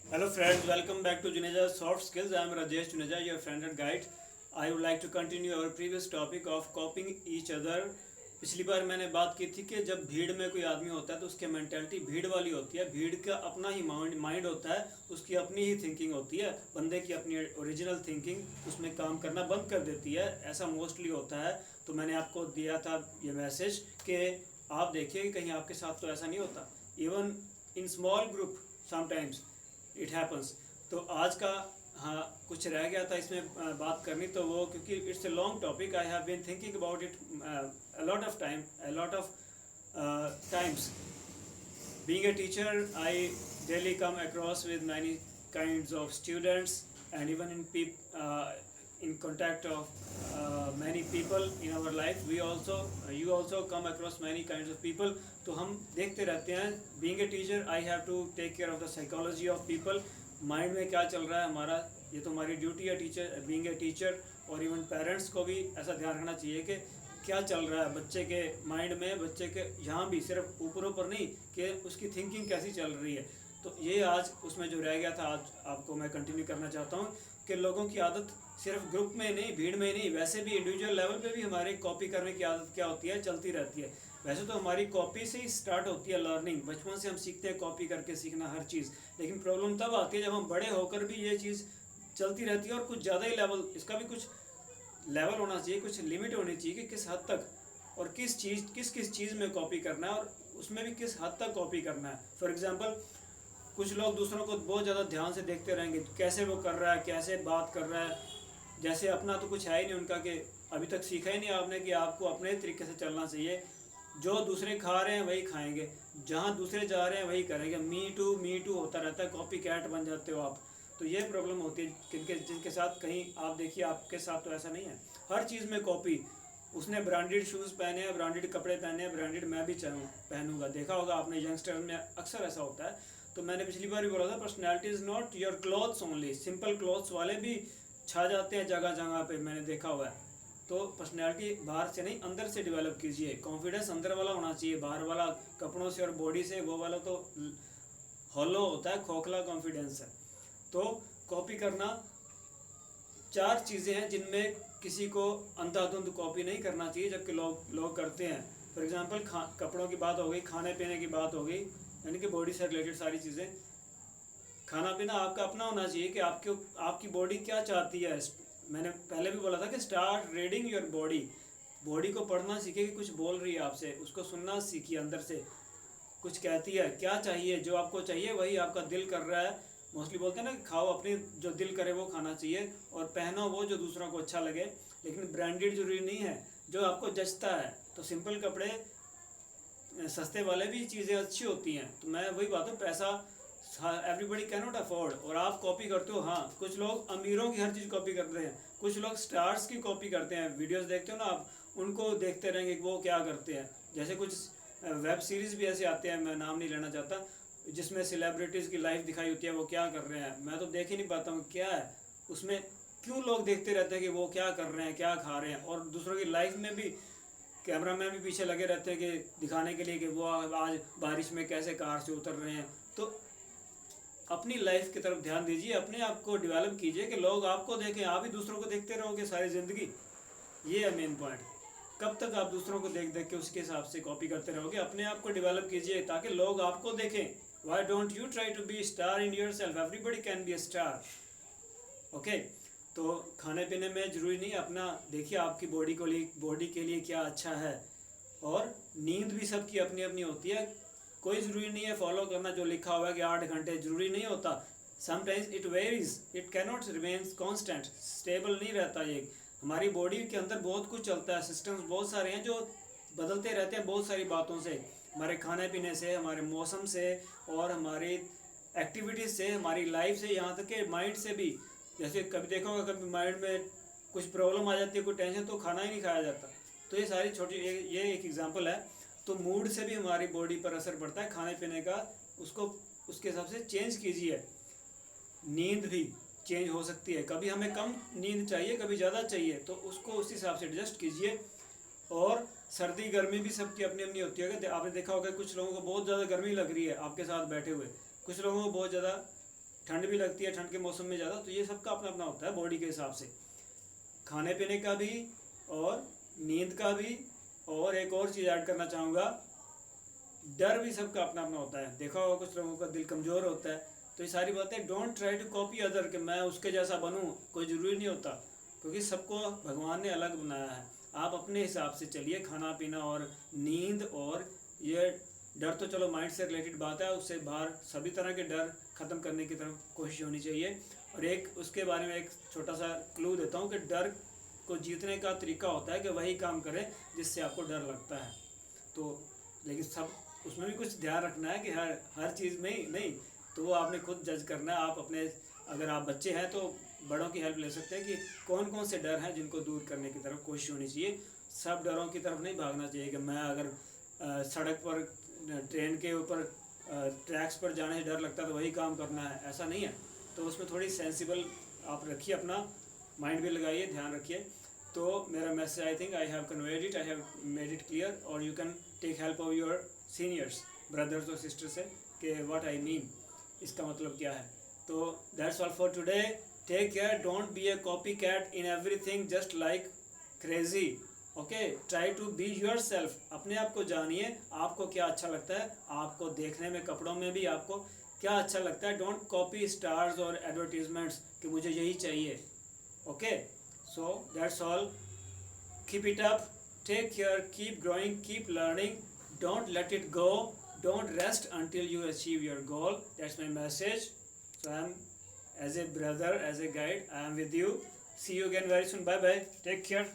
Hello friends, welcome back to Juneja Soft Skills. I am Rajesh Juneja, your friend and guide. I would like to continue our previous topic of copying each other. पिछली बार मैंने बात की थी कि जब भीड़ में कोई आदमी होता है तो उसकी मेंटेलिटी भीड़ वाली होती है। भीड़ का अपना ही माइंड होता है, उसकी अपनी ही थिंकिंग होती है। बंदे की अपनी ओरिजिनल थिंकिंग उसमें काम करना बंद कर देती है, ऐसा मोस्टली होता है। तो मैंने आपको दिया था ये मैसेज कि आप देखिए कि कहीं आपके साथ तो ऐसा नहीं होता। Even in small group sometimes it happens. तो आज का हाँ कुछ रह गया था इसमें बात करनी, तो वो क्योंकि it's a long topic, I have been thinking about it a lot of time, a lot of times. Being a teacher, I daily come across with many kinds of students, and even in contact of many people in our life. We also, you also come across many kinds of people. तो हम देखते रहते हैं. Being a teacher, I have to take care of the psychology of people. Mind में क्या चल रहा है हमारा, ये तो हमारी ड्यूटी है टीचर, बीइंग ए टीचर. और इवन पेरेंट्स को भी ऐसा ध्यान रखना चाहिए कि क्या चल रहा है बच्चे के माइंड में, बच्चे के यहाँ भी, सिर्फ ऊपर नहीं कि उसकी थिंकिंग कैसी चल रही है. तो ये आज उसमें जो रह गया था, आज आपको मैं कंटिन्यू करना चाहता हूँ कि लोगों की आदत सिर्फ ग्रुप में नहीं, भीड़ में नहीं, वैसे भी इंडिविजुअल लेवल पे भी हमारे कॉपी करने की आदत क्या होती है, चलती रहती है. वैसे तो हमारी कॉपी से ही स्टार्ट होती है लर्निंग, बचपन से हम सीखते हैं कॉपी करके सीखना हर चीज़. लेकिन प्रॉब्लम तब आती है जब हम बड़े होकर भी ये चीज़ चलती रहती है, और कुछ ज़्यादा ही लेवल, इसका भी कुछ लेवल होना चाहिए, कुछ लिमिट होनी चाहिए कि किस हद तक और किस चीज़ में कॉपी करना है, और उसमें भी किस हद तक कॉपी करना है. फॉर एग्जांपल, कुछ लोग दूसरों को बहुत ज़्यादा ध्यान से देखते रहेंगे, कैसे वो कर रहा है, कैसे बात कर रहा है, जैसे अपना तो कुछ है ही नहीं उनका, कि अभी तक सीखा ही नहीं आपने कि आपको अपने तरीके से चलना चाहिए. जो दूसरे खा रहे हैं वही खाएंगे, जहाँ दूसरे जा रहे हैं वही करेंगे. मी टू होता रहता है, कॉपी कैट बन जाते हो आप. तो ये प्रॉब्लम होती है जिनके साथ, कहीं आप देखिए आपके साथ तो ऐसा नहीं है. हर चीज़ में कॉपी. उसने ब्रांडेड शूज़ पहने हैं, ब्रांडेड कपड़े पहने हैं, ब्रांडेड मैं भी पहनूंगा. देखा होगा आपने यंगस्टर में अक्सर ऐसा होता है. तो मैंने पिछली बार भी बोला था, personality is not your clothes only. Simple clothes वाले भी छा जाते हैं जगह जगह पे, मैंने देखा हुआ है. तो पर्सनैलिटी बाहर से नहीं, अंदर से डेवलप कीजिए. कॉन्फिडेंस अंदर वाला होना चाहिए, बाहर वाला कपड़ों से और बॉडी से वो वाला तो हॉलो होता है, खोखला कॉन्फिडेंस है. तो कॉपी करना, चार चीज़ें हैं जिनमें किसी को अंधाधुंध कॉपी नहीं करना चाहिए, जबकि लोग करते हैं. फॉर एग्जांपल, कपड़ों की बात हो गई, खाने पीने की बात हो गई, यानी कि बॉडी से रिलेटेड सारी चीज़ें. खाना पीना आपका अपना होना चाहिए कि आपकी बॉडी क्या चाहती है. मैंने पहले भी बोला था कि start reading your body. Body को पढ़ना सीखिए कि कुछ बोल रही है आपसे, उसको सुनना सीखिए, अंदर से कुछ कहती है, क्या चाहिए, जो आपको चाहिए वही आपका दिल कर रहा है. मोस्टली बोलते हैं ना, खाओ अपने जो दिल करे वो खाना चाहिए, और पहनो वो जो दूसरों को अच्छा लगे. लेकिन ब्रांडेड जरूरी नहीं है, जो आपको जचता है. तो सिंपल कपड़े, सस्ते वाले भी चीज़ें अच्छी होती हैं. तो मैं वही बात हूँ, पैसा एवरीबडी कैन नॉट अफोर्ड. और आप कॉपी करते हो, हाँ, कुछ लोग अमीरों की हर चीज़ कॉपी करते हैं, कुछ लोग स्टार्स की कॉपी करते हैं. वीडियोस देखते हो ना आप, उनको देखते रहेंगे कि वो क्या करते हैं. जैसे कुछ वेब सीरीज़ भी ऐसे आते हैं, मैं नाम नहीं लेना चाहता, जिसमें सेलिब्रिटीज़ की लाइफ दिखाई होती है, वो क्या कर रहे हैं. मैं तो देख ही नहीं पाता हूँ क्या है उसमें, क्यों लोग देखते रहते हैं कि वो क्या कर रहे हैं, क्या खा रहे हैं. और दूसरों की लाइफ में भी कैमरा मैन भी पीछे लगे रहते हैं कि दिखाने के लिए कि वो आज बारिश में कैसे कार से उतर रहे हैं. तो अपनी लाइफ की तरफ ध्यान दीजिए, अपने आप को डेवलप कीजिए कि लोग आपको देखें, आप ही दूसरों को देखते रहोगे सारी ज़िंदगी. ये है मेन पॉइंट. कब तक आप दूसरों को देख देख के उसके हिसाब से कॉपी करते रहोगे. अपने आप को डेवलप कीजिए ताकि लोग आपको देखें. Why don't you try to be star in yourself, everybody can be a star. Okay. तो खाने पीने में ज़रूरी नहीं, अपना देखिए आपकी बॉडी के लिए क्या अच्छा है. और नींद भी सबकी अपनी अपनी होती है. कोई ज़रूरी नहीं है फॉलो करना जो लिखा हुआ है कि 8 घंटे, ज़रूरी नहीं होता. Sometimes it varies, it cannot remains constant, stable नहीं रहता. ये हमारी बॉडी के अंदर बहुत कुछ चलता है, सिस्टम्स बहुत सारे हैं जो बदलते रहते हैं बहुत सारी बातों से, हमारे खाने पीने से, हमारे मौसम से, और हमारी एक्टिविटीज़ से, हमारी लाइफ से, यहाँ तक कि माइंड से भी. जैसे कभी देखो, कभी माइंड में कुछ प्रॉब्लम आ जाती है, कोई टेंशन, तो खाना ही नहीं खाया जाता. तो ये सारी छोटी, ये एक एग्जांपल है. तो मूड से भी हमारी बॉडी पर असर पड़ता है खाने पीने का, उसको उसके हिसाब से चेंज कीजिए. नींद भी चेंज हो सकती है, कभी हमें कम नींद चाहिए, कभी ज़्यादा चाहिए, तो उसको उस हिसाब से एडजस्ट कीजिए. और सर्दी गर्मी भी सबकी अपनी अपनी होती है. आपने देखा होगा कुछ लोगों को बहुत ज़्यादा गर्मी लग रही है आपके साथ बैठे हुए, कुछ लोगों को बहुत ज़्यादा ठंड भी लगती है, ठंड के मौसम में ज़्यादा, तो ये सबका अपना अपना होता है बॉडी के हिसाब से, खाने पीने का भी और नींद का भी। और एक और चीज़ ऐड करना चाहूँगा, डर भी सबका अपना अपना होता है। देखा होगा कुछ लोगों का दिल कमज़ोर होता है, तो ये सारी बातें, don't try to copy other, कि मैं उसके जैसा बनूँ, कोई ज़रूरी नहीं होता, क्योंकि सबको भगवान ने अलग बनाया है। आप अपने हिसाब से चलिए, खाना पीना और नींद, और ये डर तो चलो माइंड से रिलेटेड बात है, उससे बाहर सभी तरह के डर ख़त्म करने की तरफ कोशिश होनी चाहिए। और एक उसके बारे में एक छोटा सा क्लू देता हूँ कि डर को जीतने का तरीका होता है कि वही काम करें जिससे आपको डर लगता है। तो लेकिन सब उसमें भी कुछ ध्यान रखना है कि हर चीज़ में ही नहीं, तो वो आपने खुद जज करना है। आप अपने, अगर आप बच्चे हैं तो बड़ों की हेल्प ले सकते हैं कि कौन कौन से डर हैं जिनको दूर करने की तरफ कोशिश होनी चाहिए। सब डरों की तरफ नहीं भागना चाहिए कि मैं अगर सड़क पर, ट्रेन के ऊपर, ट्रैक्स पर जाने से डर लगता है तो वही काम करना है, ऐसा नहीं है। तो उसमें थोड़ी सेंसिबल आप रखिए, अपना माइंड भी लगाइए, ध्यान रखिए। तो मेरा message, I think I have conveyed it, I have made it clear, और you can take help of your seniors, brothers और सिस्टर्स से, कि व्हाट आई मीन, इसका मतलब क्या है। तो that's all for today, take care, don't be a copycat in everything just like crazy, okay, try to be yourself. अपने आप को जानिए, आपको क्या अच्छा लगता है, आपको देखने में, कपड़ों में भी आपको क्या अच्छा लगता है। डोंट कॉपी स्टार्स और एडवर्टीजमेंट्स कि मुझे यही चाहिए, okay. So that's all, keep it up, take care, keep growing, keep learning, don't let it go, don't rest until you achieve your goal. That's my message. So I am, as a brother, as a guide, I am with you. See you again very soon. Bye bye, take care.